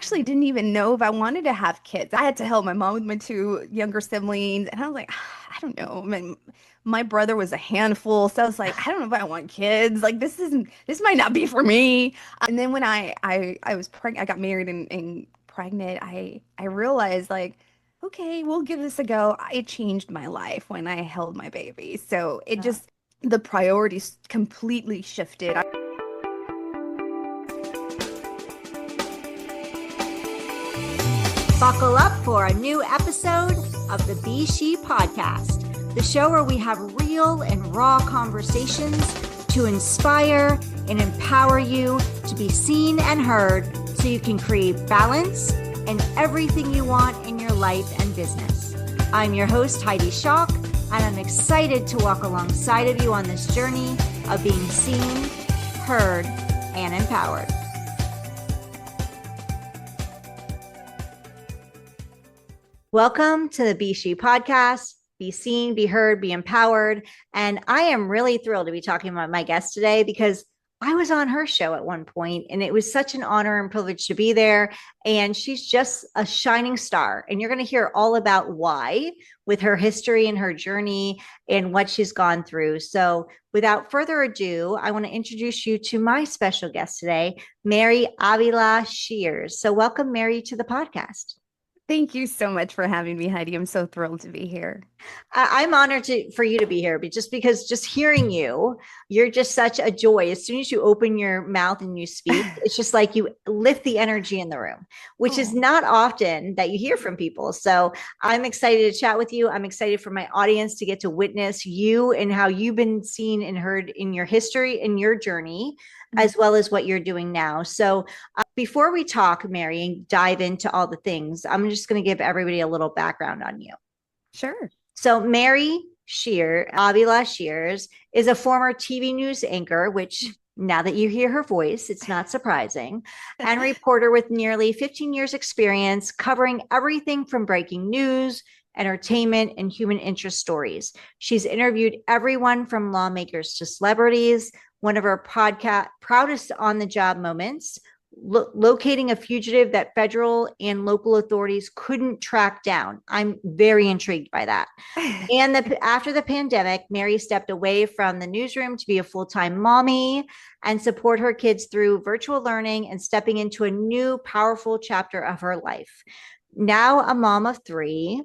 actually didn't even know if I wanted to have kids. I had to help my mom with my two younger siblings, and I was like, I don't know. My brother was a handful, so I was like, I don't know if I want kids. Like this might not be for me. And then when I was pregnant, I got married and pregnant, I realized like, okay, we'll give this a go. It changed my life when I held my baby. So it Yeah. just the priorities completely shifted. Buckle up for a new episode of the Be S.H.E podcast, the show where we have real and raw conversations to inspire and empower you to be seen and heard so you can create balance and everything you want in your life and business. I'm your host, Heidi, and I'm excited to walk alongside of you on this journey of being seen, heard, and empowered. Welcome to the Be S.H.E podcast. Be seen, be heard, be empowered. And I am really thrilled to be talking about my guest today because I was on her show at one point and it was such an honor and privilege to be there. And she's just a shining star. And you're going to hear all about why with her history and her journey and what she's gone through. So without further ado, I want to introduce you to my special guest today, Mary Avila-Shears. So welcome, Mary, to the podcast. Thank you so much for having me, Heidi. I'm so thrilled to be here. I'm honored for you to be here, but just hearing you, you're just such a joy. As soon as you open your mouth and you speak, it's just like you lift the energy in the room, which is not often that you hear from people. So I'm excited to chat with you. I'm excited for my audience to get to witness you and how you've been seen and heard in your history and your journey, as well as what you're doing now. So before we talk, Mary, and dive into all the things, I'm just going to give everybody a little background on you. Sure. So Mary Avila-Shears is a former TV news anchor, which now that you hear her voice, it's not surprising, and reporter with nearly 15 years experience covering everything from breaking news, entertainment, and human interest stories. She's interviewed everyone from lawmakers to celebrities. One of her podcast proudest on the job moments, locating a fugitive that federal and local authorities couldn't track down. I'm very intrigued by that. And after the pandemic, Mary stepped away from the newsroom to be a full-time mommy and support her kids through virtual learning and stepping into a new powerful chapter of her life. Now a mom of three,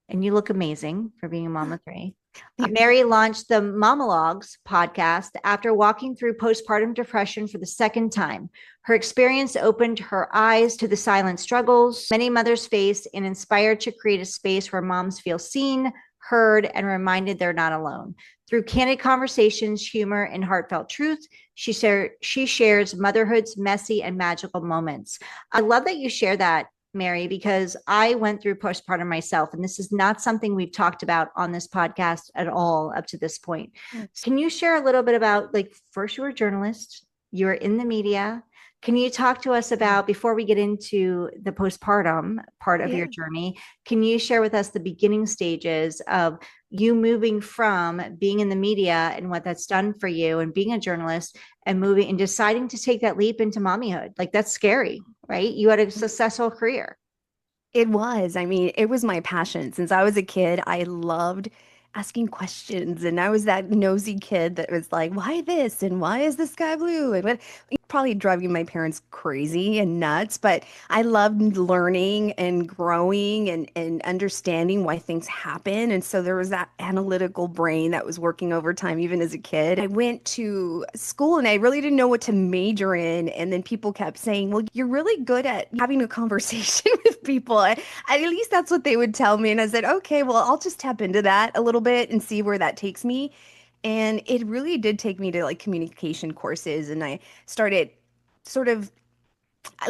and you look amazing for being a mom of three. Mary launched the Momalogues Podcast after walking through postpartum depression for the second time. Her experience opened her eyes to the silent struggles many mothers face and inspired to create a space where moms feel seen, heard, and reminded they're not alone. Through candid conversations, humor, and heartfelt truth, she shares motherhood's messy and magical moments. I love that you share that, Mary, because I went through postpartum myself, and this is not something we've talked about on this podcast at all up to this point. Can you share a little bit about, like, first you were a journalist, you were in the media. Can you talk to us about, before we get into the postpartum part of your journey, can you share with us the beginning stages of you moving from being in the media and what that's done for you and being a journalist and moving and deciding to take that leap into mommyhood? Like, that's scary, right? You had a successful career. It was. I mean, it was my passion. Since I was a kid, I loved asking questions. And I was that nosy kid that was like, why this? And why is the sky blue? And what probably driving my parents crazy and nuts, but I loved learning and growing and understanding why things happen. And so there was that analytical brain that was working overtime even as a kid. I went to school and I really didn't know what to major in. And then people kept saying, well, you're really good at having a conversation with people. At least that's what they would tell me. And I said, okay, well, I'll just tap into that a little bit and see where that takes me. And it really did take me to like communication courses. And I started sort of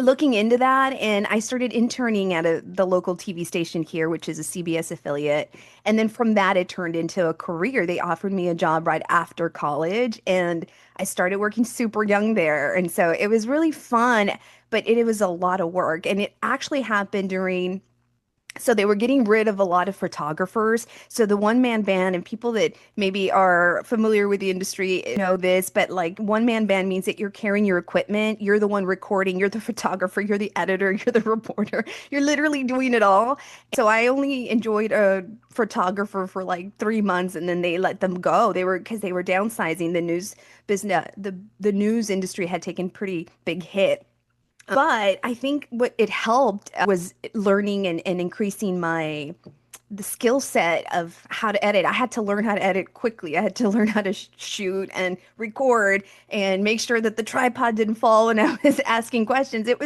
looking into that. And I started interning at the local TV station here, which is a CBS affiliate. And then from that, it turned into a career. They offered me a job right after college. And I started working super young there. And so it was really fun, but it was a lot of work. And it actually happened during So they were getting rid of a lot of photographers. So the one man band, and people that maybe are familiar with the industry know this, but like one man band means that you're carrying your equipment, you're the one recording, you're the photographer, you're the editor, you're the reporter, you're literally doing it all. So I only enjoyed a photographer for like 3 months, and then they let them go. They were because they were downsizing the news business. The news industry had taken pretty big hit. But I think what it helped was learning and increasing the skill set of how to edit. I had to learn how to edit quickly. I had to learn how to shoot and record and make sure that the tripod didn't fall when I was asking questions. It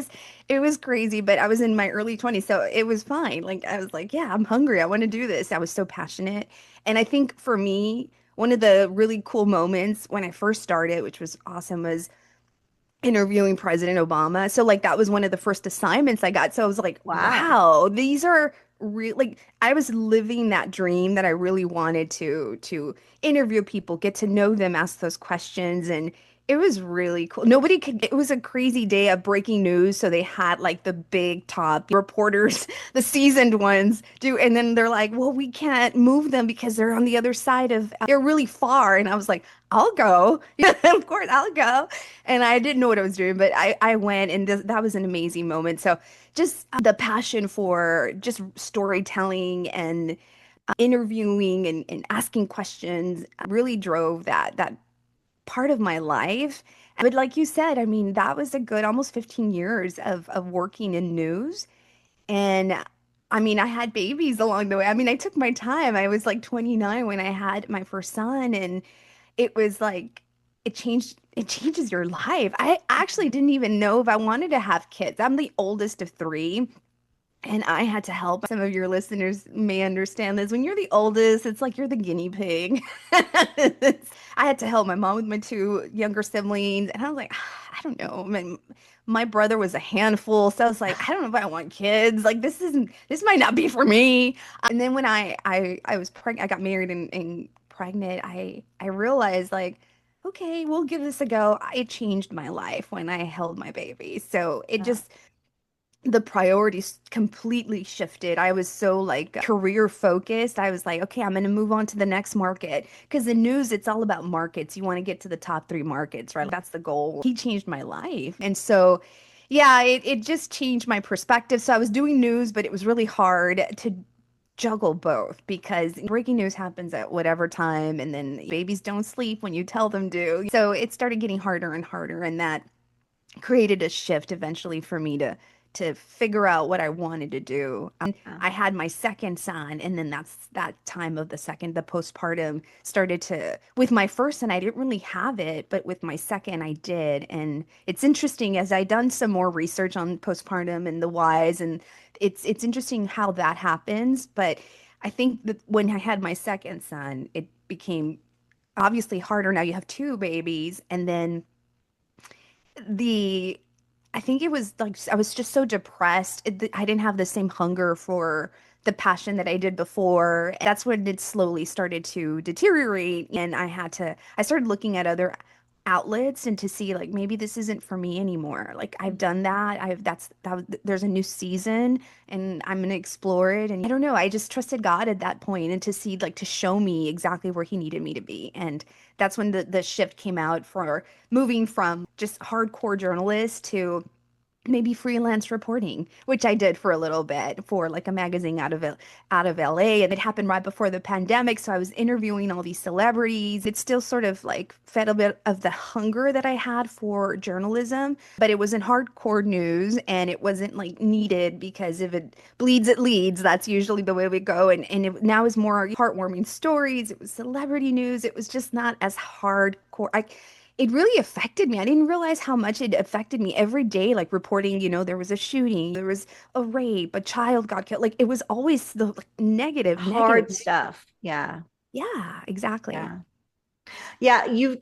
was crazy, but I was in my early 20s, so it was fine. Like I was like, yeah, I'm hungry. I want to do this. I was so passionate. And I think for me, one of the really cool moments when I first started, which was awesome, was interviewing President Obama. So like that was one of the first assignments I got. So I was like, Wow. wow, these are real like I was living that dream that I really wanted to interview people, get to know them, ask those questions, and it was really cool. Nobody could, it was a crazy day of breaking news. So they had like the big top reporters, the seasoned ones do, and then they're like, well, we can't move them because they're on the other side of, they're really far. And I was like, I'll go. Yeah, of course I'll go. And I didn't know what I was doing, but I went, and that was an amazing moment. So just the passion for just storytelling and interviewing and asking questions really drove that part of my life. But like you said, I mean, that was a good almost 15 years of working in news. And I mean, I had babies along the way. I mean, I took my time. I was like 29 when I had my first son, and it was like it changes your life. I actually didn't even know if I wanted to have kids. I'm the oldest of three. And I had to help. Some of your listeners may understand this. When you're the oldest, it's like you're the guinea pig. I had to help my mom with my two younger siblings. And I was like, I don't know. My brother was a handful. So I was like, I don't know if I want kids. Like this might not be for me. And then when I was pregnant, I got married and pregnant, I realized like, okay, we'll give this a go. It changed my life when I held my baby. So it just the priorities completely shifted. I was so like career focused. I was like, okay, I'm going to move on to the next market. Because in news, it's all about markets. You want to get to the top three markets, right? That's the goal. He changed my life. And so, yeah, it just changed my perspective. So I was doing news, but it was really hard to juggle both because breaking news happens at whatever time. And then babies don't sleep when you tell them to. So it started getting harder and harder. And that created a shift eventually for me to figure out what I wanted to do. I had my second son, and then that's that time of the postpartum started to, with my first son, I didn't really have it, but with my second, I did. And it's interesting as I done some more research on postpartum and the whys, and it's interesting how that happens. But I think that when I had my second son, it became obviously harder. Now you have two babies, and then the I think it was like I was just so depressed. I didn't have the same hunger for the passion that I did before. That's when it slowly started to deteriorate, and I started looking at other outlets and to see like maybe this isn't for me anymore. Like I've done that. There's a new season and I'm gonna explore it. And I don't know, I just trusted God at that point and to see like to show me exactly where he needed me to be. And that's when the shift came out for moving from just hardcore journalist to maybe freelance reporting, which I did for a little bit for like a magazine out of LA, and it happened right before the pandemic, so I was interviewing all these celebrities. It still sort of like fed a bit of the hunger that I had for journalism, but it wasn't hardcore news and it wasn't like needed because if it bleeds it leads. That's usually the way we go, and it now is more heartwarming stories. It was celebrity news. It was just not as hardcore. It really affected me. I didn't realize how much it affected me every day, like reporting, there was a shooting, there was a rape, a child got killed. Like it was always the like, negative, negative, Hard negative. stuff. Yeah. Yeah, exactly. Yeah. Yeah, you've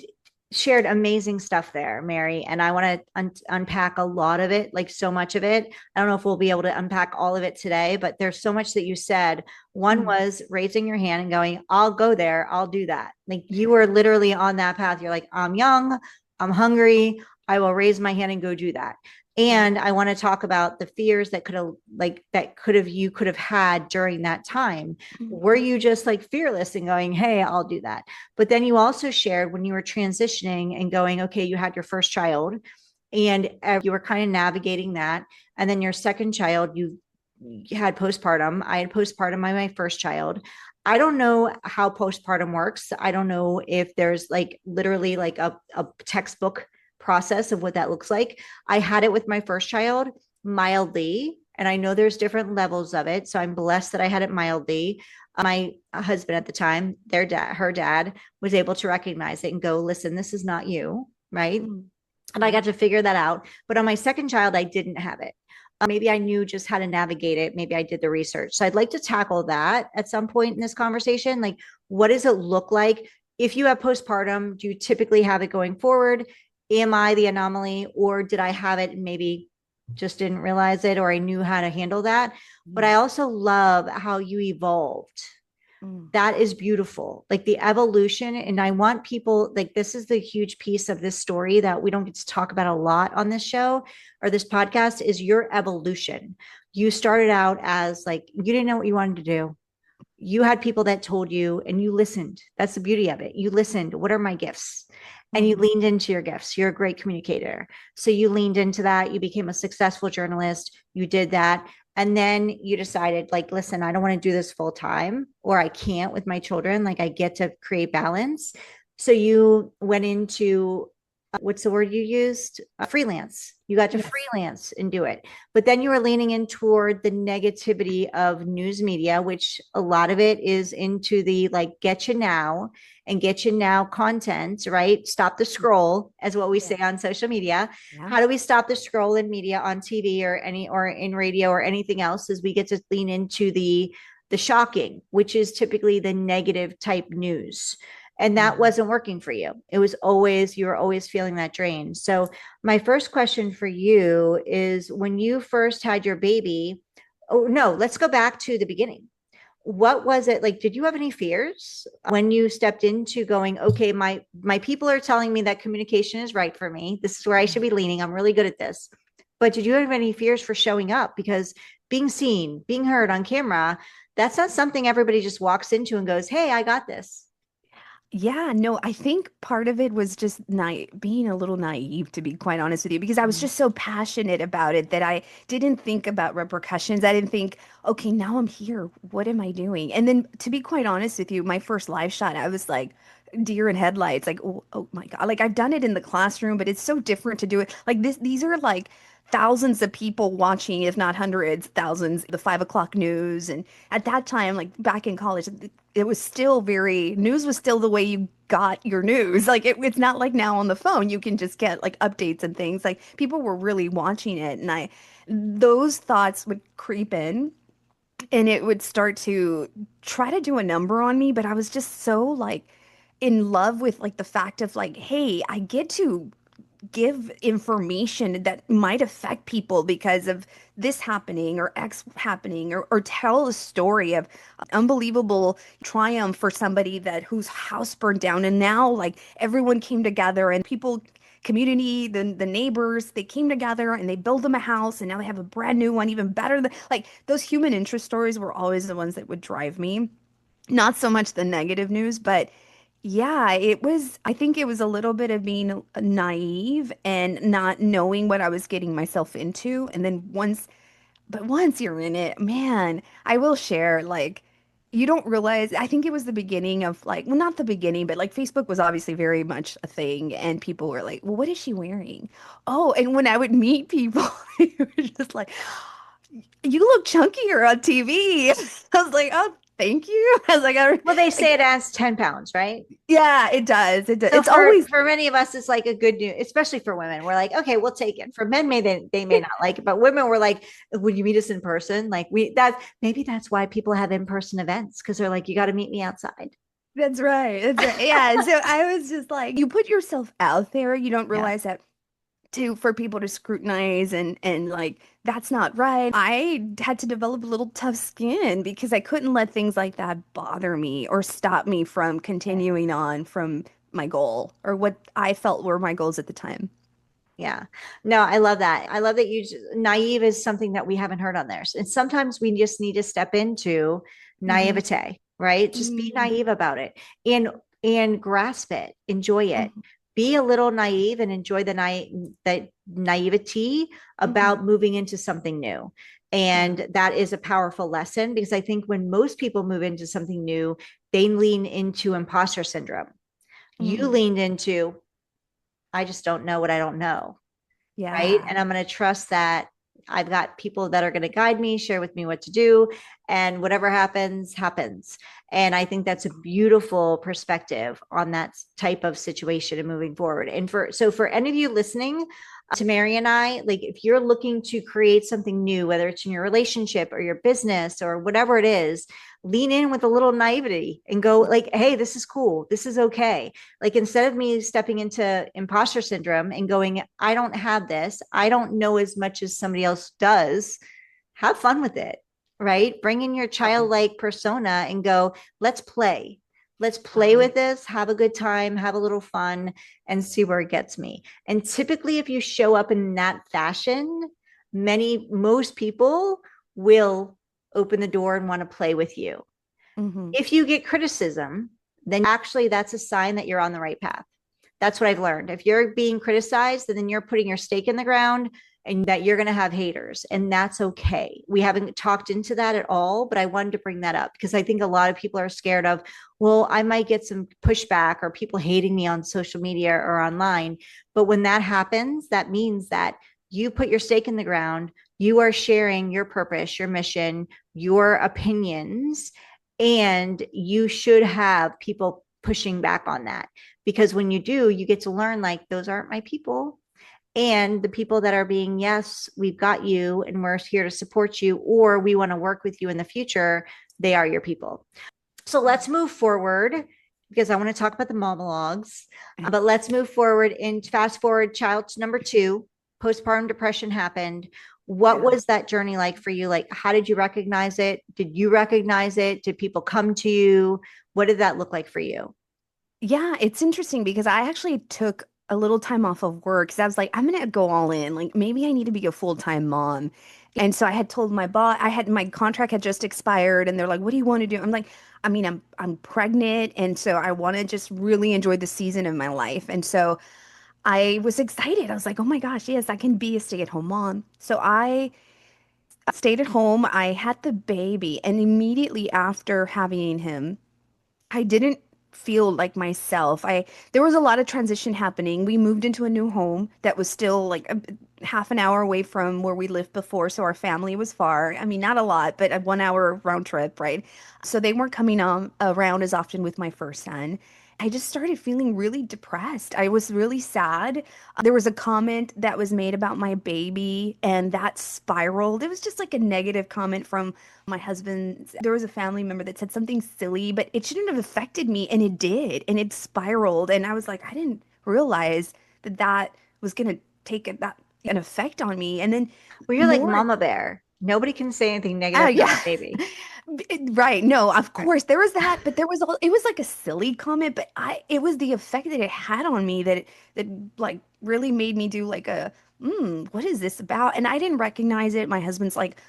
shared amazing stuff there, Mary, and I want to unpack a lot of it, like so much of it. I don't know if we'll be able to unpack all of it today, but there's so much that you said. One Mm. was raising your hand and going, I'll go there, I'll do that. Like you were literally on that path. You're like, I'm young, I'm hungry. I will raise my hand and go do that. And I want to talk about the fears that you could have had during that time. Were you just like fearless and going, hey, I'll do that? But then you also shared when you were transitioning and going, okay, you had your first child and you were kind of navigating that. And then your second child, you had postpartum. I had postpartum by my first child. I don't know how postpartum works. I don't know if there's like literally like a textbook process of what that looks like. I had it with my first child mildly, and I know there's different levels of it. So I'm blessed that I had it mildly. My husband at the time, her dad was able to recognize it and go, listen, this is not you, right? And I got to figure that out. But on my second child, I didn't have it. Maybe I knew just how to navigate it. Maybe I did the research. So I'd like to tackle that at some point in this conversation. Like, what does it look like? If you have postpartum, do you typically have it going forward? Am I the anomaly, or did I have it and maybe just didn't realize it, or I knew how to handle that? But I also love how you evolved. That is beautiful, like the evolution. And I want people, like, this is the huge piece of this story that we don't get to talk about a lot on this show or this podcast, is your evolution. You started out as like, you didn't know what you wanted to do. You had people that told you and you listened. That's the beauty of it. You listened. What are my gifts? And you leaned into your gifts. You're a great communicator. So you leaned into that. You became a successful journalist. You did that. And then you decided, like, listen, I don't want to do this full time, or I can't with my children. Like, I get to create balance. So you went into what's the word you used? Freelance. You got to freelance and do it. But then you were leaning in toward the negativity of news media, which a lot of it is into the like get you now and get you now content, right? Stop the scroll, as what we say on social media. How do we stop the scroll in media on TV or in radio or anything else? Is we get to lean into the shocking, which is typically the negative type news. And that wasn't working for you. It was always, you were always feeling that drain. So my first question for you is, when you first had your baby, oh no, let's go back to the beginning. What was it like? Did you have any fears when you stepped into going, okay, my people are telling me that communication is right for me. This is where I should be leaning. I'm really good at this. But did you have any fears for showing up? Because being seen, being heard on camera, that's not something everybody just walks into and goes, hey, I got this. Yeah, no, I think part of it was just being a little naive, to be quite honest with you, because I was just so passionate about it that I didn't think about repercussions. I didn't think, okay, now I'm here. What am I doing? And then, to be quite honest with you, my first live shot, I was like, deer in headlights, like, oh my God. Like, I've done it in the classroom, but it's so different to do it. Like these are like thousands of people watching, if not hundreds, thousands, the 5 o'clock news. And at that time, like back in college, it was still news was still the way you got your news. Like it's not like now on the phone, you can just get like updates and things. Like people were really watching it. And those thoughts would creep in and it would start to try to do a number on me. But I was just so like in love with like the fact of like, hey, I get to give information that might affect people because of this happening or X happening, or tell a story of unbelievable triumph for somebody that whose house burned down and now like everyone came together and people community, the neighbors, they came together and they built them a house and now they have a brand new one even better than like those human interest stories were always the ones that would drive me, not so much the negative news. But yeah, I think it was a little bit of being naive and not knowing what I was getting myself into. And then once you're in it, man, I will share, like, you don't realize, I think it was the beginning of like, well, not the beginning, but like Facebook was obviously very much a thing. And people were like, well, what is she wearing? Oh, and when I would meet people, they were just like, you look chunkier on TV. I was like, oh, thank you. I was like, Well, they say like, it adds 10 pounds, right? yeah, it does. It does. So It's always, for many of us, it's like a good news, especially for women. We're like, okay, we'll take it. For men, they may not like it, but women were like, would you meet us in person? Like maybe that's why people have in-person events, because they're like, you got to meet me outside. that's right. That's right. Yeah. So I was just like, you put yourself out there, you don't Yeah. realize that for people to scrutinize and like that's not right. I had to develop a little tough skin because I couldn't let things like that bother me or stop me from continuing on from my goal or what I felt were my goals at the time. Yeah. No, I love that. I love that naive is something that we haven't heard on there. And sometimes we just need to step into Hmm. naivete, right? Just be naive about it and grasp it, enjoy it. Hmm. Be a little naive and enjoy that naivety Hmm. about moving into something new. Yeah. And that is a powerful lesson because I think when most people move into something new, they lean into imposter syndrome. You Mm. leaned into, I just don't know what I don't know, right? Yeah. And I'm going to trust that I've got people that are going to guide me, share with me what to do, and whatever happens, happens. And I think that's a beautiful perspective on that type of situation and moving forward. And for any of you listening to Mary and I, like if you're looking to create something new, whether it's in your relationship or your business or whatever it is, lean in with a little naivety and go like, hey, this is cool. This is okay. Like instead of me stepping into imposter syndrome and going, I don't have this, I don't know as much as somebody else does, have fun with it, right? Bring in your Oh, childlike persona and go, let's play. Let's play uh-huh. with this, have a good time, have a little fun, and see where it gets me. And typically, if you show up in that fashion, most people will open the door and want to play with you. Hmm. If you get criticism, then actually that's a sign that you're on the right path. That's what I've learned. If you're being criticized, then you're putting your stake in the ground and that you're going to have haters, and that's okay. We haven't talked into that at all, but I wanted to bring that up because I think a lot of people are scared of, well, I might get some pushback or people hating me on social media or online. But when that happens, that means that you put your stake in the ground, you are sharing your purpose, your mission, your opinions, and you should have people pushing back on that because when you do, you get to learn like those aren't my people. And the people that are being, yes, we've got you and we're here to support you, or we want to work with you in the future, they are your people. So let's move forward because I want to talk about the monologues. But let's move forward and fast forward child to number two, postpartum depression happened. What Yeah. was that journey like for you? Like, how did you recognize it? Did you recognize it? Did people come to you? What did that look like for you? Yeah, it's interesting because I actually took a little time off of work because I was like, I'm gonna go all in. Like maybe I need to be a full-time mom. And so I had told my boss, I had my contract had just expired and they're like, what do you want to do? I'm like, I mean, I'm pregnant and so I want to just really enjoy the season of my life. And so I was excited. I was like, oh my gosh, yes, I can be a stay-at-home mom. So I stayed at home. I had the baby, and immediately after having him, I didn't feel like myself. I There was a lot of transition happening. We moved into a new home that was still like half an hour away from where we lived before, so our family was far. I mean, not a lot, but a 1 hour round trip, right? So they weren't coming around as often with my first son. I just started feeling really depressed. I was really sad. There was a comment that was made about my baby, and that spiraled. It was just like a negative comment from my husband. There was a family member that said something silly, but it shouldn't have affected me, and it did, and it spiraled. And I was like, I didn't realize that that was gonna take that an effect on me. And then Well, you're like more, mama bear. Nobody can say anything oh negative about yeah. my baby. Right. No, of course there was that, but there was all, it was like a silly comment, but it was the effect that it had on me that like really made me do like what is this about? And I didn't recognize it. My husband's like,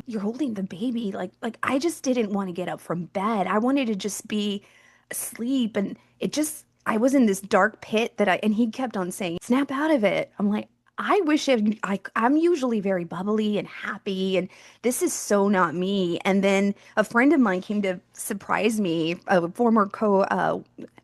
you're holding the baby. Like I just didn't want to get up from bed. I wanted to just be asleep. And it just, I was in this dark pit and he kept on saying, snap out of it. I'm like, I wish I'm usually very bubbly and happy, and this is so not me. And then a friend of mine came to surprise me, a former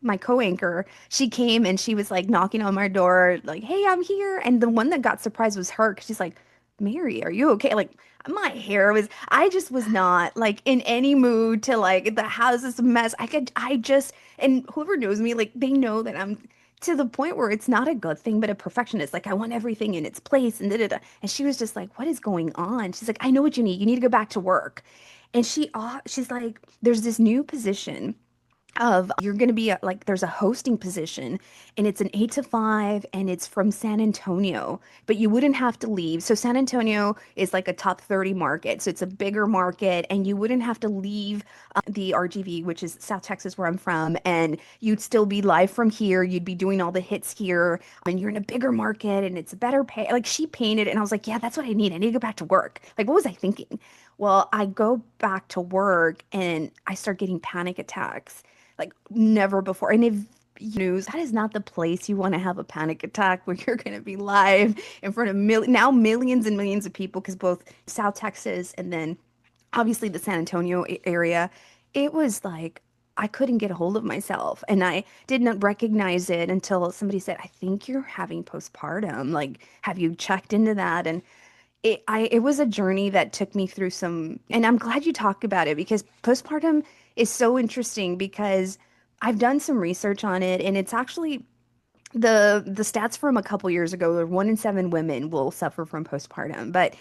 my co-anchor. She came and she was like knocking on my door, like, "Hey, I'm here." And the one that got surprised was her, 'cause she's like, "Mary, are you okay?" Like, my hair was, I just was not like in any mood to like, the house is a mess. I just, and whoever knows me, like, they know that I'm to the point where it's not a good thing, but a perfectionist. Like, I want everything in its place and da da da. And she was just like, "What is going on?" She's like, "I know what you need. You need to go back to work." And she's like, "There's this new position of you're going to be like there's a hosting position and it's an 8 to 5 and it's from San Antonio, but you wouldn't have to leave. So San Antonio is like a top 30 market. So it's a bigger market and you wouldn't have to leave the RGV, which is South Texas where I'm from. And you'd still be live from here. You'd be doing all the hits here and you're in a bigger market and it's a better pay. Like she painted it and I was like, yeah, that's what I need. I need to go back to work. Like, what was I thinking? Well, I go back to work and I start getting panic attacks like never before. And if news, that is not the place you want to have a panic attack where you're going to be live in front of now millions and millions of people because both South Texas and then obviously the San Antonio area, it was like I couldn't get a hold of myself and I didn't recognize it until somebody said, I think you're having postpartum. Like, have you checked into that? And it was a journey that took me through some, and I'm glad you talk about it because postpartum is so interesting because I've done some research on it and it's actually the stats from a couple years ago are 1 in 7 women will suffer from postpartum, but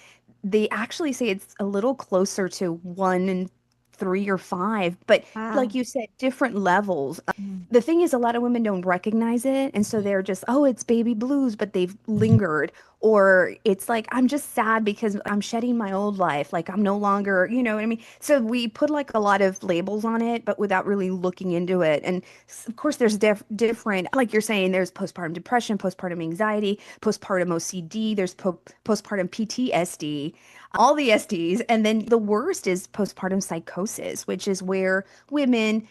they actually say it's a little closer to 1 in 3 or 5. But like Wow. you said, different levels. Mm. The thing is, a lot of women don't recognize it, and so they're just, oh, it's baby blues, but they've lingered, or it's like I'm just sad because I'm shedding my old life, like I'm no longer, you know what I mean? So we put like a lot of labels on it, but without really looking into it. And of course, there's different, like you're saying, there's postpartum depression, postpartum anxiety, postpartum OCD, there's postpartum PTSD, all the SDs. And then the worst is postpartum psychosis, which is where women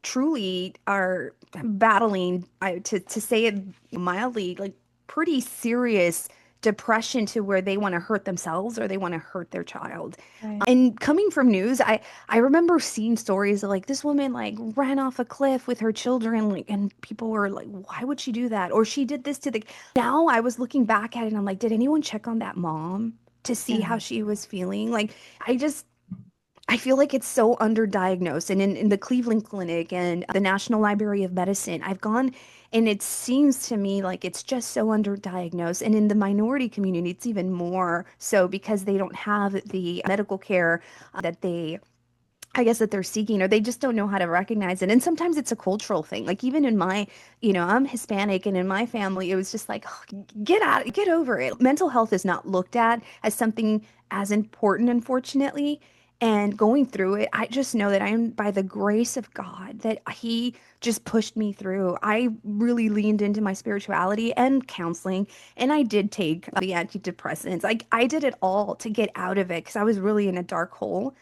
truly are battling, to say it mildly, like pretty serious depression to where they want to hurt themselves or they want to hurt their child. Right. And coming from news, I remember seeing stories of like this woman like ran off a cliff with her children, like, and people were like, why would she do that? Or she did this to the. Now I was looking back at it and I'm like, did anyone check on that mom to see Yeah. how she was feeling? Like, I just I feel like it's so underdiagnosed. And in the Cleveland Clinic and the National Library of Medicine, I've gone and it seems to me like it's just so underdiagnosed. And in the minority community, it's even more so because they don't have the medical care that they I guess that they're seeking, or they just don't know how to recognize it. And sometimes it's a cultural thing. Like even in my, I'm Hispanic and in my family, it was just like, "Oh, get over it. Mental health is not looked at as something as important, unfortunately. And going through it, I just know that I am by the grace of God that He just pushed me through. I really leaned into my spirituality and counseling, and I did take the antidepressants. Like I did it all to get out of it because I was really in a dark hole.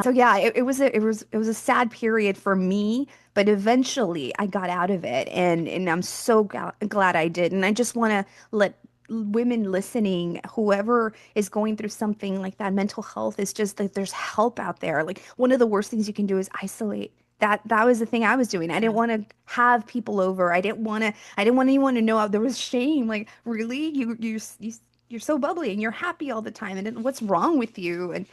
So yeah, it was a sad period for me, but eventually I got out of it, and I'm so glad I did. And I just want to let women listening, whoever is going through something like that, mental health is just that there's help out there. Like one of the worst things you can do is isolate. That was the thing I was doing. I didn't want to have people over. I didn't want anyone to know there was shame. Like, really? You're so bubbly and you're happy all the time. And then what's wrong with you? And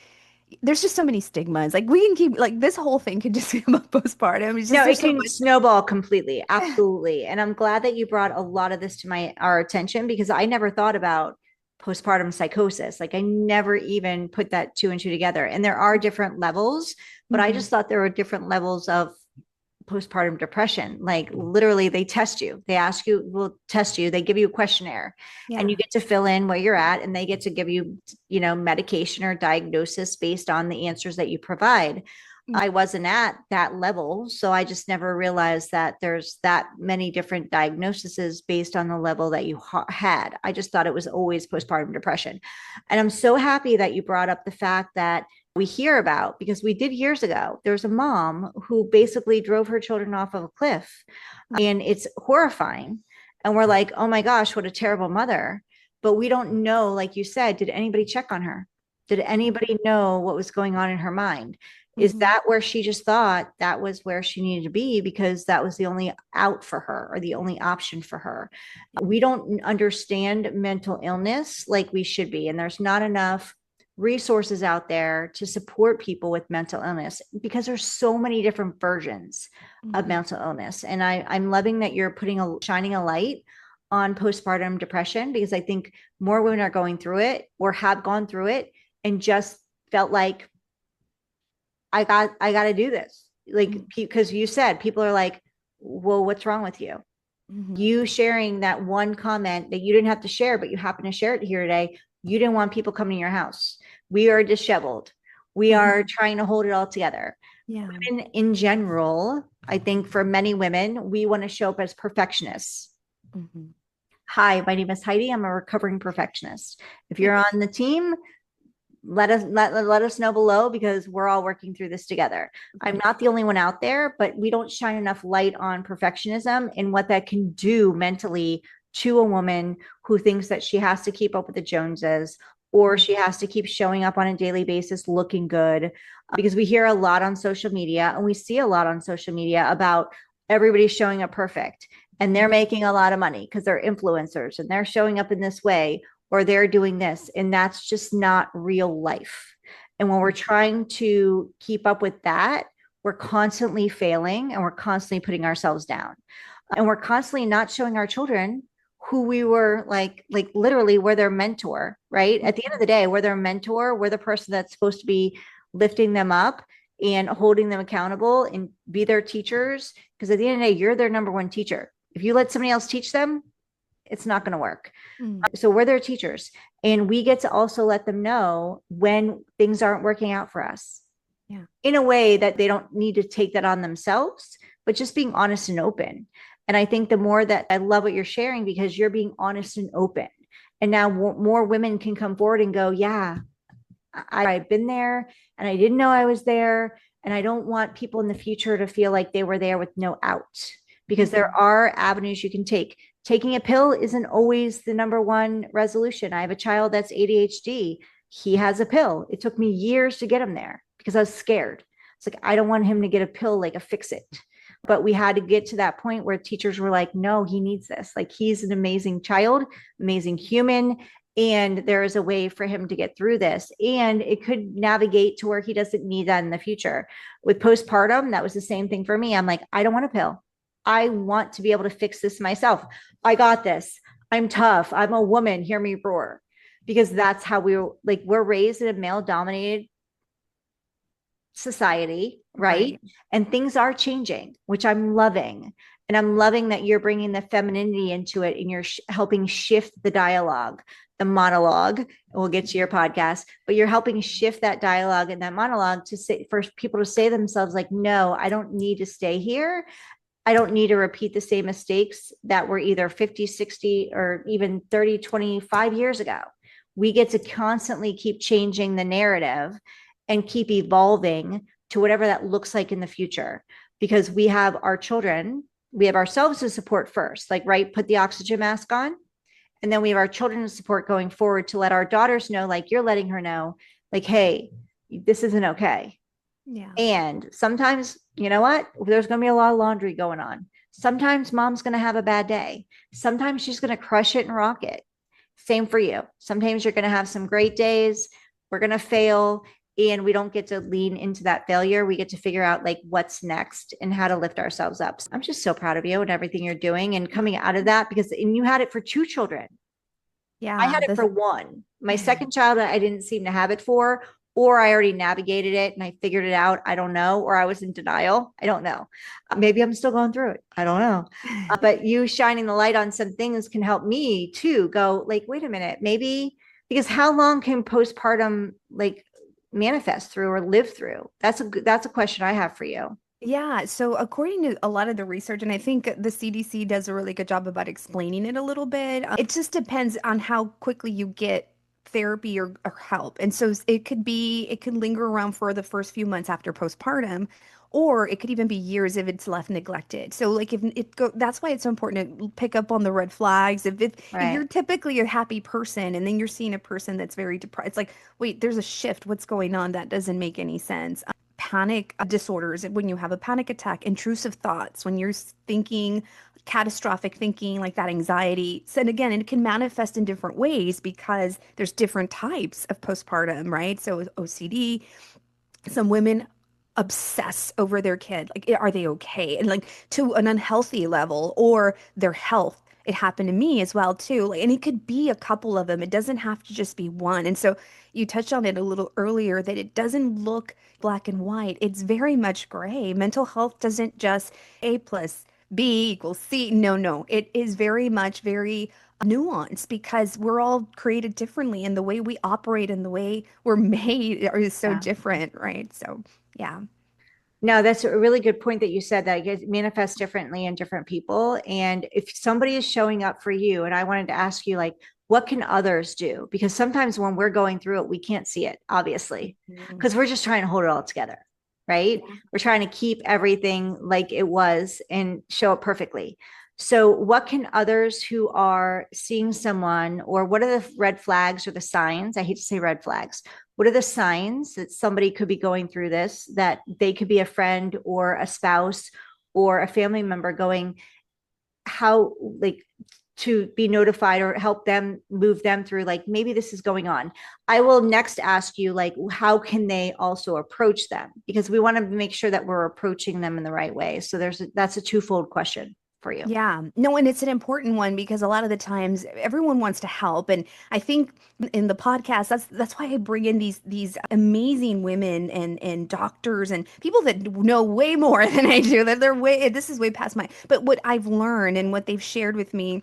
there's just so many stigmas. Like we can keep like this whole thing could just be about postpartum. It's just No, there's it so can much. snowball completely. Absolutely. And I'm glad that you brought a lot of this to our attention because I never thought about postpartum psychosis. Like I never even put that two and two together. And there are different levels, but I Mhm. just thought there were different levels of postpartum depression. Like literally they test you. They ask you, will test you, they give you a questionnaire and you Yeah. get to fill in where you're at and they get to give you, medication or diagnosis based on the answers that you provide. Mm. I wasn't at that level. So I just never realized that there's that many different diagnoses based on the level that you had. I just thought it was always postpartum depression. And I'm so happy that you brought up the fact that we hear about because we did years ago. There's a mom who basically drove her children off of a cliff, and it's horrifying. And we're like, oh my gosh, what a terrible mother. But we don't know, like you said, did anybody check on her? Did anybody know what was going on in her mind? Is Mhm. that where she just thought that was where she needed to be because that was the only out for her or the only option for her? We don't understand mental illness like we should be. And there's not enough resources out there to support people with mental illness because there's so many different versions of Mhm. mental illness. And I'm loving that you're shining a light on postpartum depression because I think more women are going through it or have gone through it and just felt like I got to do this. like, because you said people are like, well, what's wrong with you? Mm-hmm. You sharing that one comment that you didn't have to share, but you happen to share it here today. You didn't want people coming to your house. We are disheveled. We are trying to hold it all together. Yeah. Women in general, I think for many women, we want to show up as perfectionists. Mm-hmm. Hi, my name is Heidi. I'm a recovering perfectionist. If you're on the team, let us know below, because we're all working through this together. I'm not the only one out there, but we don't shine enough light on perfectionism and what that can do mentally to a woman who thinks that she has to keep up with the Joneses, or she has to keep showing up on a daily basis looking good. Because we hear a lot on social media, and we see a lot on social media about everybody showing up perfect, and they're making a lot of money because they're influencers and they're showing up in this way, or they're doing this, and that's just not real life. And when we're trying to keep up with that, we're constantly failing, and we're constantly putting ourselves down, and we're constantly not showing our children who we were, like literally we're their mentor, right? At the end of the day, we're their mentor. We're the person that's supposed to be lifting them up and holding them accountable and be their teachers, because at the end of the day, you're their number one teacher. If you let somebody else teach them, it's not going to work. So we're their teachers, and we get to also let them know when things aren't working out for us, in a way that they don't need to take that on themselves, but just being honest and open. And I think the more that, I love what you're sharing, because you're being honest and open. And now more women can come forward and go, yeah, I've been there and I didn't know I was there. And I don't want people in the future to feel like they were there with no out, because there are avenues you can take. Taking a pill isn't always the number one resolution. I have a child that's ADHD. He has a pill. It took me years to get him there because I was scared. It's like, I don't want him to get a pill like a fix it. But we had to get to that point where teachers were like, no, he needs this. Like, he's an amazing child, amazing human. And there is a way for him to get through this. And it could navigate to where he doesn't need that in the future. With postpartum, that was the same thing for me. I'm like, I don't want a pill. I want to be able to fix this myself. I got this. I'm tough. I'm a woman. Hear me roar. Because that's how we're raised in a male dominated society, right? And things are changing, which I'm loving. And I'm loving that you're bringing the femininity into it, and you're helping shift the dialogue, the monologue. We'll get to your podcast, but you're helping shift that dialogue and that monologue to say, for people to say themselves like, no, I don't need to stay here. I don't need to repeat the same mistakes that were either 50, 60, or even 30, 25 years ago. We get to constantly keep changing the narrative and keep evolving to whatever that looks like in the future, because we have our children, we have ourselves to support first, like, right, put the oxygen mask on. And then we have our children to support going forward, to let our daughters know, like you're letting her know, like, hey, this isn't okay. Yeah. And sometimes, you know what? There's going to be a lot of laundry going on. Sometimes mom's going to have a bad day. Sometimes she's going to crush it and rock it. Same for you. Sometimes you're going to have some great days. We're going to fail, and we don't get to lean into that failure. We get to figure out like what's next and how to lift ourselves up. So I'm just so proud of you and everything you're doing and coming out of that, because and you had it for 2 children. Yeah. I had it for one. My second child, I didn't seem to have it for, or I already navigated it and I figured it out. I don't know. Or I was in denial. I don't know. Maybe I'm still going through it. I don't know. But you shining the light on some things can help me too go like, wait a minute, maybe, because how long can postpartum like manifest through or live through? That's a question I have for you. Yeah, so according to a lot of the research, and I think the CDC does a really good job about explaining it a little bit, it just depends on how quickly you get therapy or help. And so it could linger around for the first few months after postpartum, or it could even be years if it's left neglected. So like if it go, that's why it's so important to pick up on the red flags. If Right. you're typically a happy person and then you're seeing a person that's very depressed, it's like, wait, there's a shift. What's going on? That doesn't make any sense. Panic disorders, when you have a panic attack, intrusive thoughts, when you're thinking catastrophic thinking, like that anxiety. So, and again, it can manifest in different ways because there's different types of postpartum, right? So with OCD, some women obsess over their kid, like, are they okay? And like to an unhealthy level, or their health. it happened to me as well too. And it could be a couple of them. It doesn't have to just be one. And so you touched on it a little earlier that it doesn't look black and white. It's very much gray. Mental health doesn't just A plus B equals C. No, no. It is very much very nuanced because we're all created differently and the way we operate and the way we're made is so Yeah. different, right? So, yeah. No, that's a really good point that you said that it manifests differently in different people. And if somebody is showing up for you, and I wanted to ask you, like, what can others do? Because sometimes when we're going through it, we can't see it, obviously, Mhm. because we're just trying to hold it all together, right? Yeah. We're trying to keep everything like it was and show it perfectly. So, what can others who are seeing someone, or what are the red flags or the signs? I hate to say red flags. What are the signs that somebody could be going through this, that they could be a friend or a spouse or a family member going, how, like, to be notified or help them move them through, like, maybe this is going on. I will next ask you, like, how can they also approach them, because we want to make sure that we're approaching them in the right way. So that's a twofold question for you. Yeah, no, and it's an important one because a lot of the times everyone wants to help, and I think in the podcast that's why I bring in these amazing women and doctors and people that know way more than I do. That they're way this is way past my. But what I've learned and what they've shared with me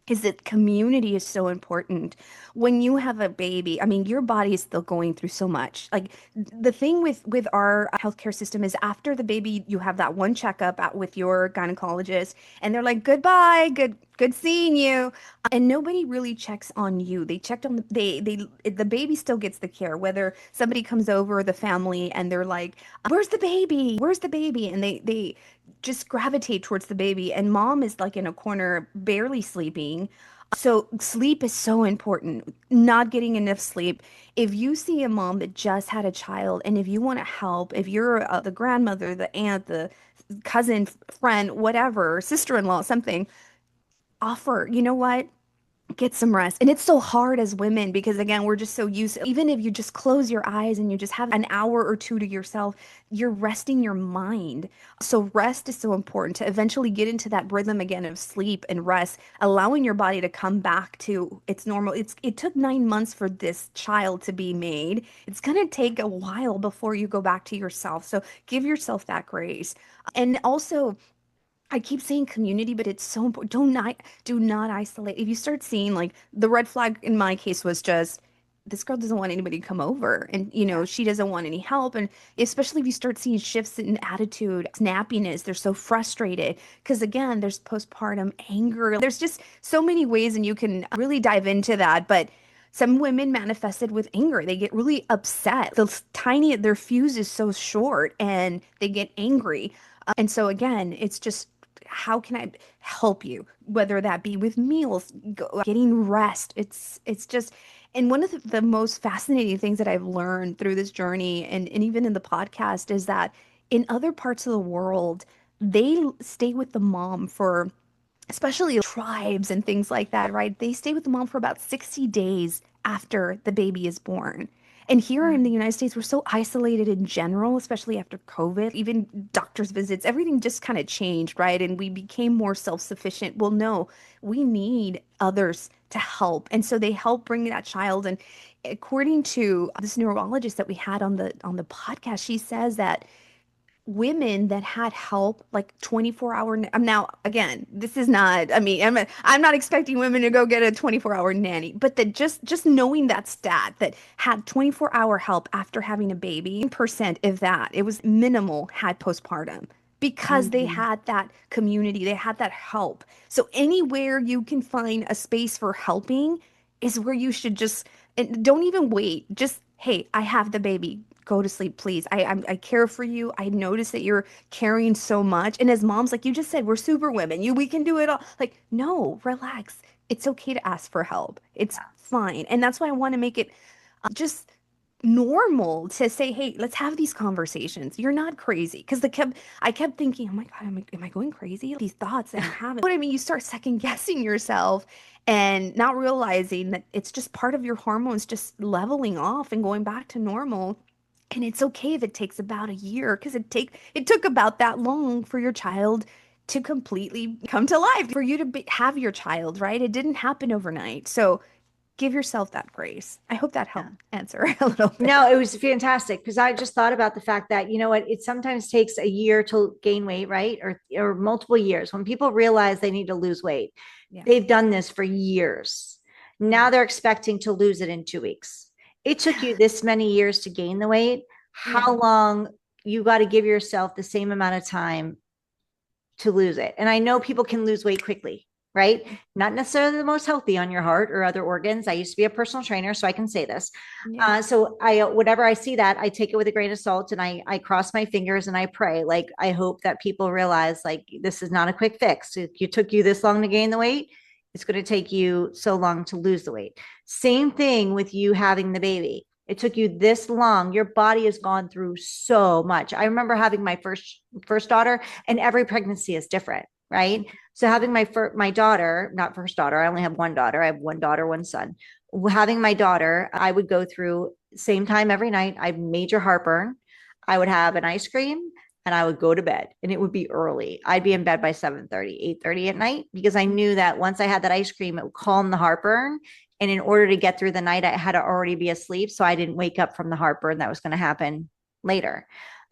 is that community is so important. When you have a baby, I mean, your body is still going through so much. Like the thing with our healthcare system is after the baby, you have that one checkup out with your gynecologist, and they're like, "Goodbye, good seeing you," and nobody really checks on you. They checked on the baby still gets the care. Whether somebody comes over, the family, and they're like, "Where's the baby? Where's the baby?" And they just gravitate towards the baby, and mom is like in a corner barely sleeping. So sleep is so important. Not getting enough sleep. If you see a mom that just had a child and if you want to help, if you're the grandmother, the aunt, the cousin, friend, whatever, sister-in-law, something, offer, you know what? Get some rest. And it's so hard as women because again, we're just so used, even if you just close your eyes and you just have an hour or two to yourself, you're resting your mind. So rest is so important to eventually get into that rhythm again of sleep and rest, allowing your body to come back to its normal. It took 9 months for this child to be made. It's going to take a while before you go back to yourself. So give yourself that grace. And also I keep saying community, but it's so important. Do not isolate. If you start seeing like the red flag in my case was just this girl doesn't want anybody to come over and she doesn't want any help, and especially if you start seeing shifts in attitude, snappiness, they're so frustrated because again, there's postpartum anger. There's just so many ways and you can really dive into that, but some women manifested with anger. They get really upset. Their fuse is so short and they get angry. And so again, it's just how can I help you? Whether that be with meals, getting rest. It's just, and one of the most fascinating things that I've learned through this journey and even in the podcast is that in other parts of the world, they stay with the mom for especially tribes and things like that, right? They stay with the mom for about 60 days after the baby is born. And here in the United States, we're so isolated in general, especially after COVID, even doctor's visits, everything just kind of changed, right? And we became more self-sufficient. Well, no, we need others to help. And so they help bring that child. And according to this neurologist that we had on the podcast, she says that women that had help like 24-hour I'm now again this is not I mean I'm not expecting women to go get a 24-hour nanny, but that just knowing that stat that had 24-hour help after having a baby percent if that it was minimal had postpartum because they Mhm. had that community, they had that help. So anywhere you can find a space for helping is where you should just, and don't even wait. Just, hey, I have the baby. Go to sleep, please. I care for you. I notice that you're carrying so much. And as moms, like you just said, we're super women. We can do it all. Like, no, relax. It's okay to ask for help. It's fine. And that's why I want to make it just normal to say, hey, let's have these conversations. You're not crazy. Because I kept thinking, oh my God, am I going crazy? These thoughts that I'm having. What I mean, you start second guessing yourself and not realizing that it's just part of your hormones just leveling off and going back to normal. And it's okay if it takes about a year because it took about that long for your child to completely come to life, for you to have your child, right? It didn't happen overnight. So give yourself that grace. I hope that Yeah. helped answer a little bit. No, it was fantastic because I just thought about the fact that, you know what, it sometimes takes a year to gain weight, right? Or multiple years. When people realize they need to lose weight, Yeah. they've done this for years. Now they're expecting to lose it in 2 weeks. It took you this many years to gain the weight. Yeah. How long you got to give yourself the same amount of time to lose it. And I know people can lose weight quickly, right? Not necessarily the most healthy on your heart or other organs. I used to be a personal trainer, so I can say this. Yeah. So I, whatever I see that, I take it with a grain of salt, and I cross my fingers and I pray. Like, I hope that people realize, like, this is not a quick fix. It took you this long to gain the weight. It's going to take you so long to lose the weight. Same thing with you having the baby. It took you this long. Your body has gone through so much. I remember having my first daughter, and every pregnancy is different, right? So having my daughter, not first daughter, I only have one daughter. I have one daughter, one son. Having my daughter, I would go through same time every night. I had major heartburn. I would have an ice cream and I would go to bed, and it would be early. I'd be in bed by 7:30, 8:30 at night, because I knew that once I had that ice cream, it would calm the heartburn. And in order to get through the night, I had to already be asleep. So I didn't wake up from the heartburn that was going to happen later.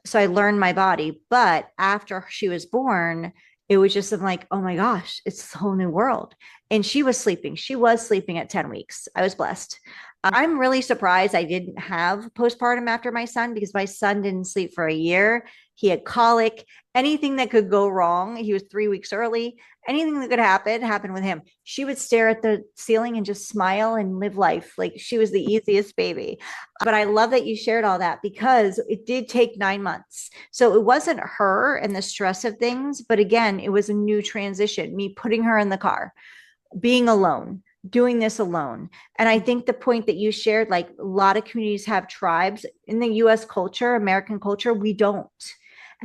So I learned my body. But after she was born, it was just, I'm like, oh my gosh, it's a whole new world. And she was sleeping. She was sleeping at 10 weeks. I was blessed. I'm really surprised I didn't have postpartum after my son, because my son didn't sleep for a year. He had colic. Anything that could go wrong, he was 3 weeks early. Anything that could happen happened with him. She would stare at the ceiling and just smile and live life like she was the easiest baby. But I love that you shared all that, because it did take 9 months. So it wasn't her and the stress of things, but again, it was a new transition, me putting her in the car, being alone, doing this alone. And I think the point that you shared, like, a lot of communities have tribes. In the US culture, American culture, we don't.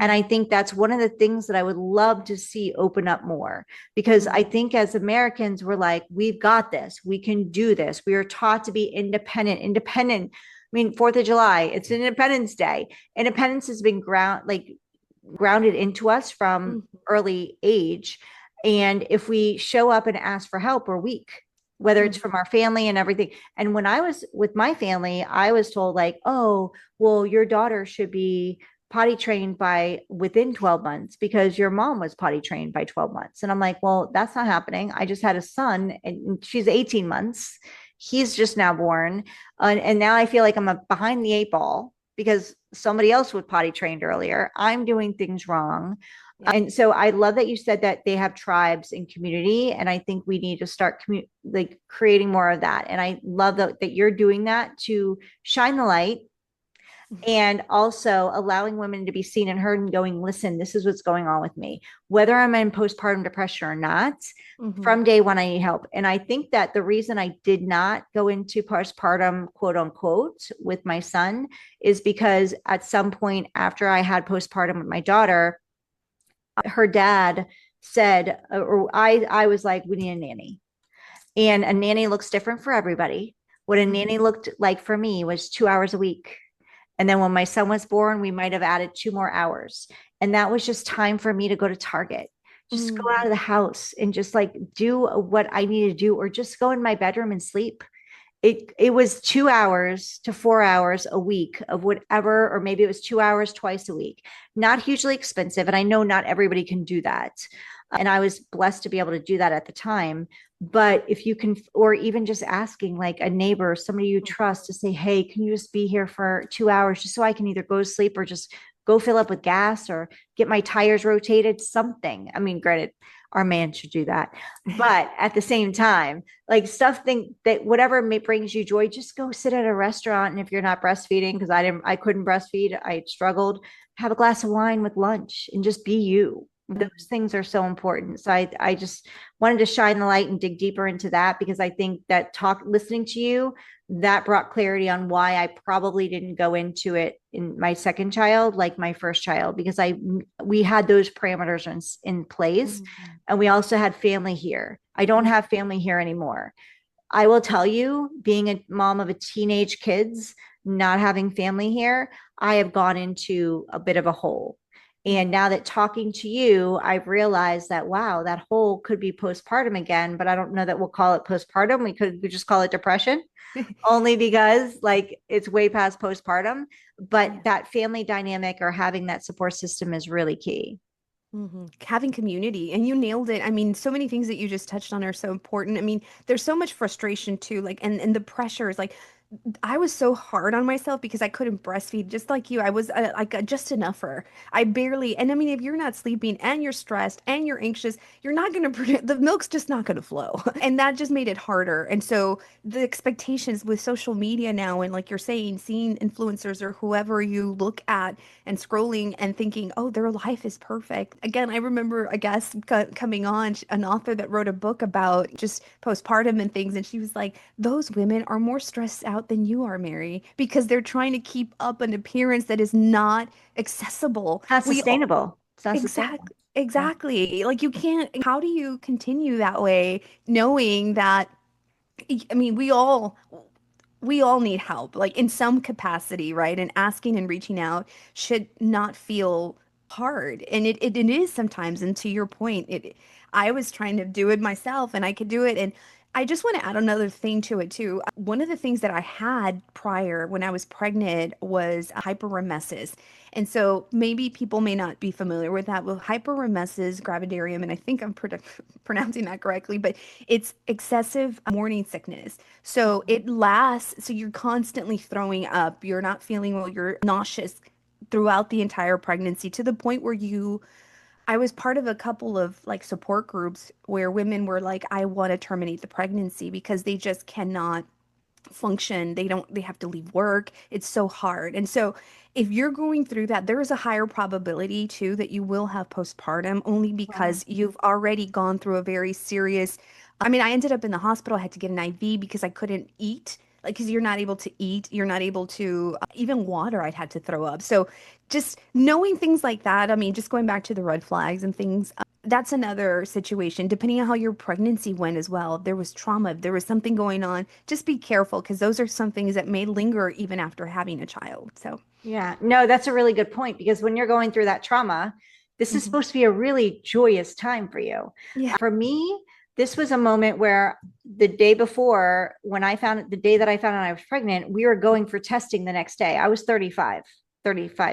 And I think that's one of the things that I would love to see open up more, because I think as Americans, we're like, we've got this, we can do this. We are taught to be independent, independent. I mean, 4th of July, it's Independence Day. Independence has been grounded into us from early age. And if we show up and ask for help, we're weak, whether it's from our family and everything. And when I was with my family, I was told, like, oh, well, your daughter should be potty trained by within 12 months because your mom was potty trained by 12 months. And I'm like, well, that's not happening. I just had a son and she's 18 months. He's just now born. And now I feel like I'm behind the 8 ball because somebody else was potty trained earlier. I'm doing things wrong. And so I love that you said that they have tribes and community. And I think we need to start like creating more of that. And I love that you're doing that to shine the light, and also allowing women to be seen and heard and going, listen, this is what's going on with me, whether I'm in postpartum depression or not. From day one, I need help. And I think that the reason I did not go into postpartum, quote unquote, with my son is because at some point after I had postpartum with my daughter, her dad said, or I was like, we need a nanny. And a nanny looks different for everybody. What a nanny looked like for me was 2 hours a week. And then when my son was born, we might have added 2 more hours. And that was just time for me to go to Target, just go out of the house and just like do what I needed to do, or just go in my bedroom and sleep. It was 2 hours to 4 hours a week of whatever, or maybe it was 2 hours twice a week. Not hugely expensive. And I know not everybody can do that. And I was blessed to be able to do that at the time. But if you can, or even just asking like a neighbor, somebody you trust, to say, hey, can you just be here for 2 hours just so I can either go to sleep or just go fill up with gas or get my tires rotated, something. I mean, granted, our man should do that. But at the same time, like stuff think that whatever brings you joy, just go sit at a restaurant. And if you're not breastfeeding, because I couldn't breastfeed, I struggled, have a glass of wine with lunch and just be you. Those things are so important. So I just wanted to shine the light and dig deeper into that, because I think that listening to you, that brought clarity on why I probably didn't go into it in my second child, like my first child, because we had those parameters in place. And we also had family here. I don't have family here anymore. I will tell you, being a mom of a teenage kids, not having family here, I have gone into a bit of a hole. And now that talking to you, I've realized that, wow, that hole could be postpartum again, but I don't know that we'll call it postpartum. We just call it depression only because like it's way past postpartum. But Yeah. that family dynamic or having that support system is really key. Having community, and you nailed it. I mean, so many things that you just touched on are so important. I mean, there's so much frustration too, like, and the pressures, like, I was so hard on myself because I couldn't breastfeed just like you. I was like just enougher. I barely, and I mean, if you're not sleeping and you're stressed and you're anxious, you're not going to produce, the milk's just not going to flow. And that just made it harder. And so the expectations with social media now, and like you're saying, seeing influencers or whoever you look at and scrolling and thinking, oh, their life is perfect. Again, I remember a guest coming on, an author that wrote a book about just postpartum and things. And she was like, those women are more stressed out than you are, Mary, because they're trying to keep up an appearance that is not accessible. Not sustainable. It's not sustainable. Exactly. Yeah. Exactly. Like you can't, how do you continue that way knowing that, I mean, we all need help, like in some capacity, right? And asking and reaching out should not feel hard. And it is sometimes. And to your point, I was trying to do it myself and I could do it. And I just want to add another thing to it too. One of the things that I had prior when I was pregnant was hyperemesis. And so maybe people may not be familiar with that. Well, hyperemesis gravidarum, and I think I'm pronouncing that correctly, but it's excessive morning sickness. So it lasts, so you're constantly throwing up, you're not feeling well, you're nauseous throughout the entire pregnancy to the point where I was part of a couple of like support groups where women were like, I want to terminate the pregnancy because they just cannot function. They have to leave work. It's so hard. And so if you're going through that, there is a higher probability too that you will have postpartum only Wow. because you've already gone through a very serious. I mean, I ended up in the hospital. I had to get an IV because I couldn't eat. Like, because you're not able to eat, you're not able to, even water, I'd had to throw up. So, just knowing things like that, I mean, just going back to the red flags and things, that's another situation, depending on how your pregnancy went as well. If there was trauma, if there was something going on, just be careful because those are some things that may linger even after having a child. So, Yeah. No, that's a really good point because when you're going through that trauma, this is mhm. supposed to be a really joyous time for you. Yeah. For me, this was a moment where the day before, the day that I found out I was pregnant, we were going for testing the next day. I was 35.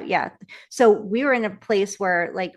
Yeah. So we were in a place where like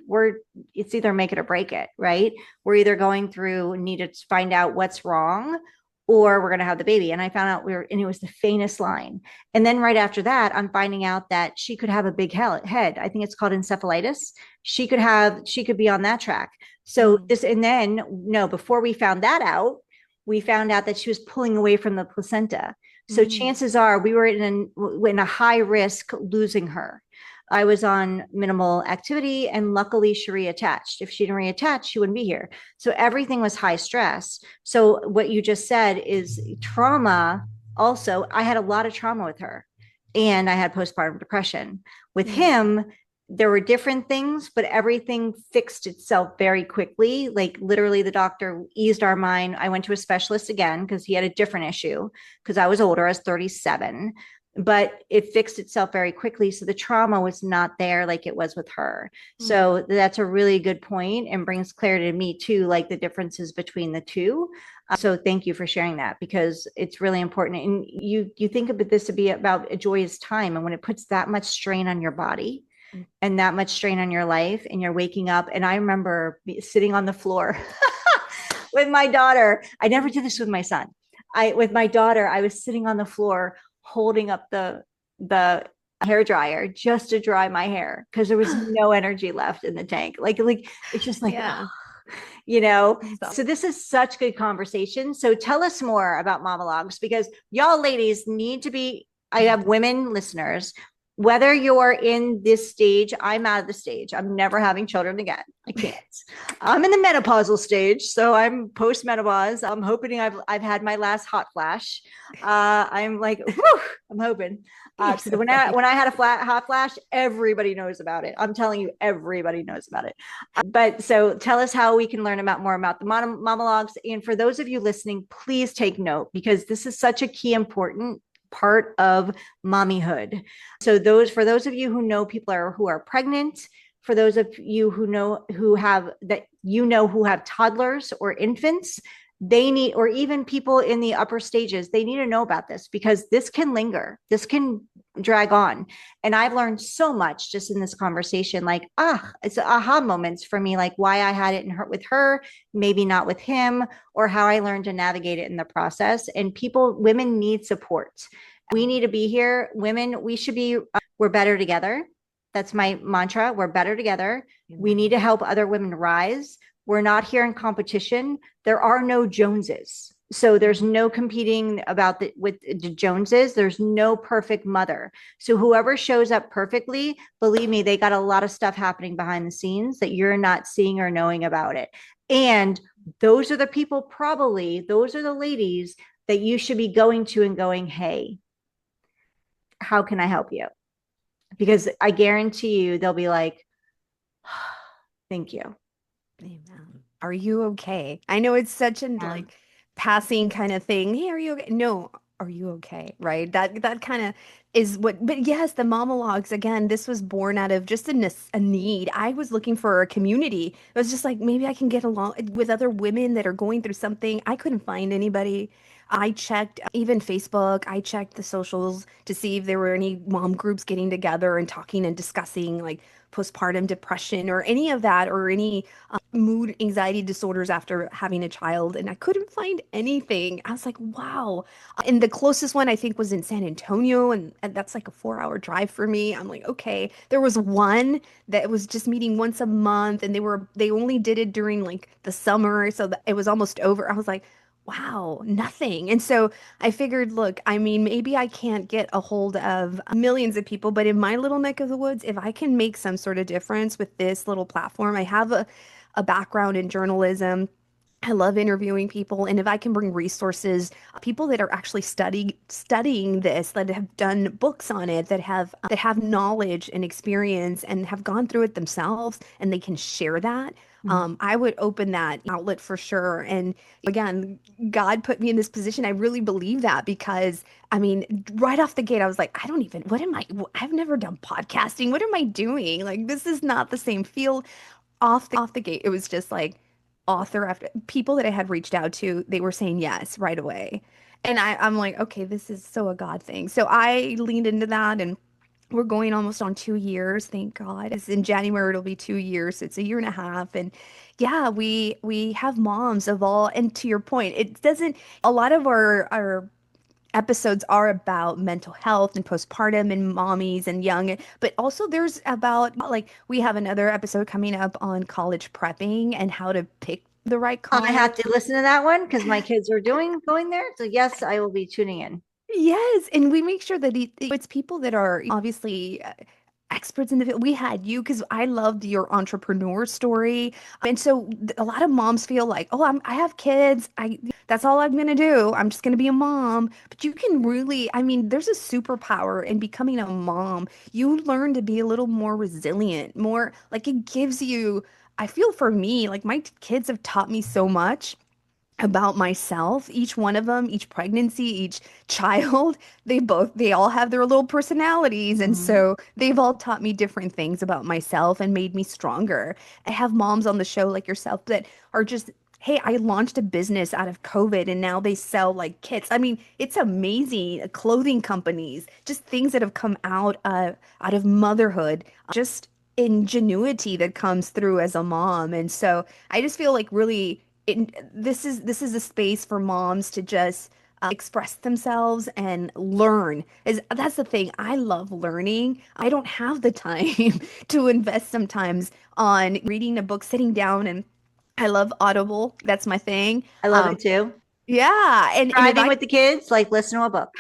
it's either make it or break it, right? We're either going through, need to find out what's wrong, or we're going to have the baby. And I found out and it was the faintest line. And then right after that, I'm finding out that she could have a big head. I think it's called encephalitis. She could be on that track. So Mm, and then no, before we found that out, we found out that she was pulling away from the placenta. So mm, chances are we were in a high risk losing her. I was on minimal activity and luckily she reattached. If she didn't reattach, she wouldn't be here. So everything was high stress. So what you just said is trauma. Also, I had a lot of trauma with her and I had postpartum depression. With mm, him, there were different things, but everything fixed itself very quickly. Like literally, the doctor eased our mind. I went to a specialist again because he had a different issue because I was older, I was 37, but it fixed itself very quickly. So the trauma was not there like it was with her. mm. So that's a really good point and brings clarity to me too, like the differences between the two. So thank you for sharing that because it's really important. And you think of this to be about a joyous time, and when it puts that much strain on your body Mm. and that much strain on your life, and you're waking up, and I remember sitting on the floor with my daughter. I never did this with my son. With my daughter, I was sitting on the floor holding up the hair dryer just to dry my hair because there was no energy left in the tank. Like it's just like, Yeah. so this is such good conversation. So tell us more about monologues because y'all ladies need to be, I have women listeners, whether you're in this stage, I'm out of the stage. I'm never having children again. I can't. I'm in the menopausal stage, so I'm post menopause. I'm hoping I've had my last hot flash. I'm like, whew, I'm hoping. You're Because so when funny. I had a hot flash, everybody knows about it. I'm telling you, everybody knows about it. But so tell us how we can learn more about the monologues. And for those of you listening, please take note because this is such a key important part of mommyhood. So for those of you who know people who are pregnant, for those of you who have toddlers or infants, they need, or even people in the upper stages, they need to know about this because this can linger, this can drag on. And I've learned so much just in this conversation, like, it's aha moments for me, like why I had it in her with her, maybe not with him, or how I learned to navigate it in the process. And women need support. We need to be here. Women, we're better together. That's my mantra. We're better together. We need to help other women rise. We're not here in competition. There are no Joneses. So there's no competing with the Joneses. There's no perfect mother. So whoever shows up perfectly, believe me, they got a lot of stuff happening behind the scenes that you're not seeing or knowing about it. And those are the ladies that you should be going to and going, hey, how can I help you? Because I guarantee you they'll be like, thank you. Amen. Are you okay? I know it's such an Yeah. like passing kind of thing. Hey, are you okay? No, are you okay? Right? That kind of is what, but yes, the monologues again, this was born out of just a need. I was looking for a community. It was just like maybe I can get along with other women that are going through something. I couldn't find anybody. I checked even Facebook, I checked the socials to see if there were any mom groups getting together and talking and discussing like postpartum depression or any of that or any mood anxiety disorders after having a child, and I couldn't find anything. I was like, wow. And the closest one I think was in San Antonio, and that's like a 4 hour drive for me. I'm like, okay. There was one that was just meeting once a month, and they only did it during like the summer, so that it was almost over. I was like, wow, nothing. And so I figured, look, I mean, maybe I can't get a hold of millions of people, but in my little neck of the woods, if I can make some sort of difference with this little platform, I have a background in journalism. I love interviewing people, and if I can bring resources, people that are actually studying this, that have done books on it, that have knowledge and experience and have gone through it themselves, and they can share that. Mhm. I would open that outlet for sure. And again, God put me in this position. I really believe that because I mean, right off the gate, I was like, I don't even, what am I? I've never done podcasting. What am I doing? Like, this is not the same field off the gate. It was just like author after people that I had reached out to, they were saying yes right away. And I'm like, okay, this is so a God thing. So I leaned into that, and we're going almost on 2 years, thank God. It's in January, it'll be 2 years. So it's a year and a half. And yeah, we have moms of all, and to your point, it doesn't a lot of our episodes are about mental health and postpartum and mommies and young, but also there's about like we have another episode coming up on college prepping and how to pick the right I college. have to listen to that one because my kids are going there. So yes, I will be tuning in. Yes, and we make sure that it's people that are obviously experts in the field. We had you because I loved your entrepreneur story, and so a lot of moms feel like, oh, I have kids. That's all I'm gonna do. I'm just gonna be a mom. But you can really, I mean, there's a superpower in becoming a mom. You learn to be a little more resilient, more like it gives you. I feel for me, like my kids have taught me so much about myself, each one of them, each pregnancy, each child. They all have their little personalities, and Mhm. so they've all taught me different things about myself and made me stronger. I have moms on the show like yourself that are just, hey, I launched a business out of COVID and now they sell like kits. I mean, it's amazing. Clothing companies, just things that have come out of motherhood, just ingenuity that comes through as a mom. And so I just feel like really this is a space for moms to just express themselves and learn. Is that's the thing. I love learning. I don't have the time to invest sometimes on reading a book, sitting down, and I love Audible. That's my thing. I love it too. Yeah, and if Driving I with the kids, like listen to a book.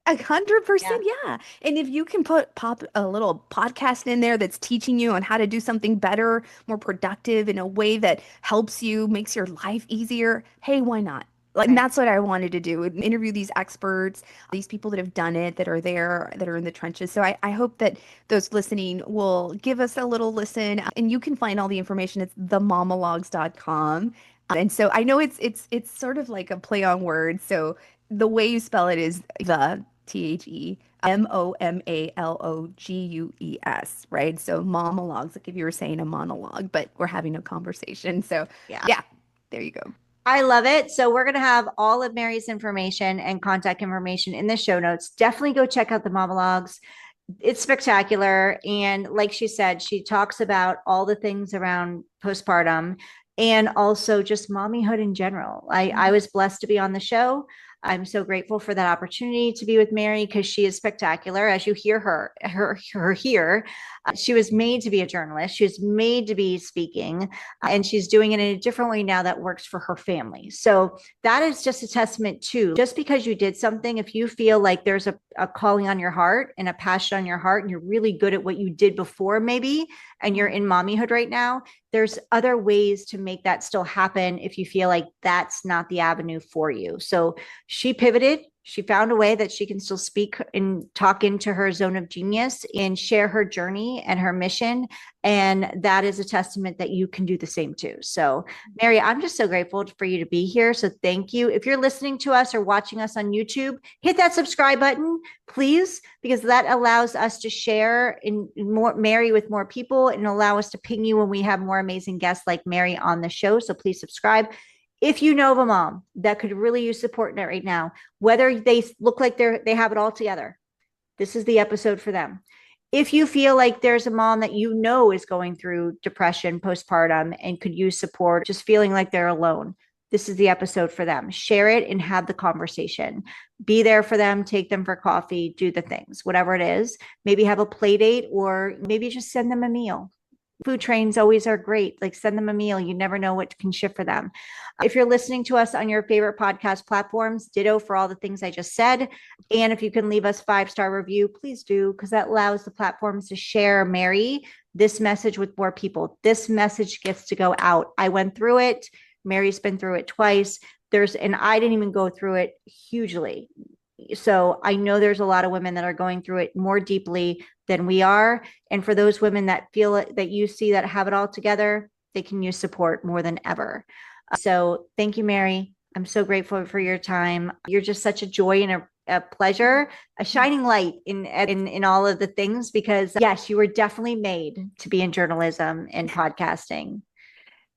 100%, Yeah. yeah. And if you can pop a little podcast in there that's teaching you on how to do something better, more productive in a way that helps you, makes your life easier, hey, why not? Like, and Right. that's what I wanted to do, interview these experts, these people that have done it, that are there, that are in the trenches. So I hope that those listening will give us a little listen. And you can find all the information. It's themomalogues.com. And so I know it's sort of like a play on words. So the way you spell it is the THE. Momalogues, right? So monologues, like if you were saying a monologue, but we're having a conversation. So Yeah. yeah, there you go. I love it. So we're going to have all of Mary's information and contact information in the show notes. Definitely go check out the monologues. It's spectacular. And like she said, she talks about all the things around postpartum and also just mommyhood in general. I was blessed to be on the show. I'm so grateful for that opportunity to be with Mary because she is spectacular. As you hear her here, she was made to be a journalist. She was made to be speaking, and she's doing it in a different way now that works for her family. So that is just a testament to just because you did something, if you feel like there's a calling on your heart and a passion on your heart, and you're really good at what you did before, maybe, and you're in mommyhood right now, there's other ways to make that still happen if you feel like that's not the avenue for you. So she pivoted. She found a way that she can still speak and talk into her zone of genius and share her journey and her mission. And that is a testament that you can do the same too. So, Mary, I'm just so grateful for you to be here. So, thank you. If you're listening to us or watching us on YouTube, hit that subscribe button, please, because that allows us to share in more Mary with more people and allow us to ping you when we have more amazing guests like Mary on the show. So, please subscribe. If you know of a mom that could really use support right now, whether they look like they have it all together, this is the episode for them. If you feel like there's a mom that you know is going through depression postpartum and could use support, just feeling like they're alone, this is the episode for them. Share it and have the conversation. Be there for them, take them for coffee, do the things, whatever it is. Maybe have a play date or maybe just send them a meal. Food trains always are great. Like send them a meal. You never know what can shift for them. If you're listening to us on your favorite podcast platforms, ditto for all the things I just said. And if you can leave us 5-star review, please do, because that allows the platforms to share Mary, this message with more people. This message gets to go out. I went through it. Mary's been through it twice. And I didn't even go through it hugely. So I know there's a lot of women that are going through it more deeply than we are. And for those women that feel that you see that have it all together, they can use support more than ever. So thank you, Mary. I'm so grateful for your time. You're just such a joy and a pleasure, a shining light in all of the things, because yes, you were definitely made to be in journalism and podcasting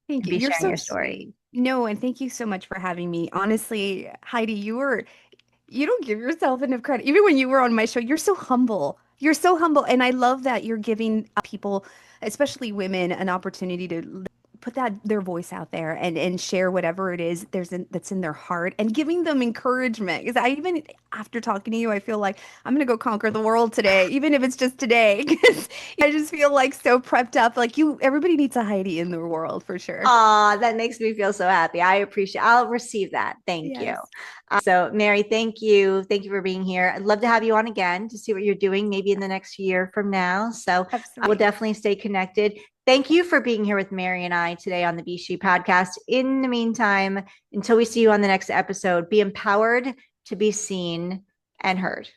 Thank and you. be You're sharing so your story. sweet. No, and thank you so much for having me. Honestly, Heidi, you don't give yourself enough credit. Even when you were on my show, you're so humble. You're so humble. And I love that you're giving people, especially women, an opportunity to put their voice out there and share whatever it is that's in their heart and giving them encouragement. Because I even after talking to you, I feel like I'm gonna go conquer the world today, even if it's just today. Because I just feel like so prepped up. Like everybody needs a Heidi in the world for sure. That makes me feel so happy. I'll receive that. Thank you. Yes, So, Mary, thank you. Thank you for being here. I'd love to have you on again to see what you're doing maybe in the next year from now. So, I will absolutely. definitely stay connected. Thank you for being here with Mary and I today on the Be S.H.E podcast. In the meantime, until we see you on the next episode, be empowered to be seen and heard.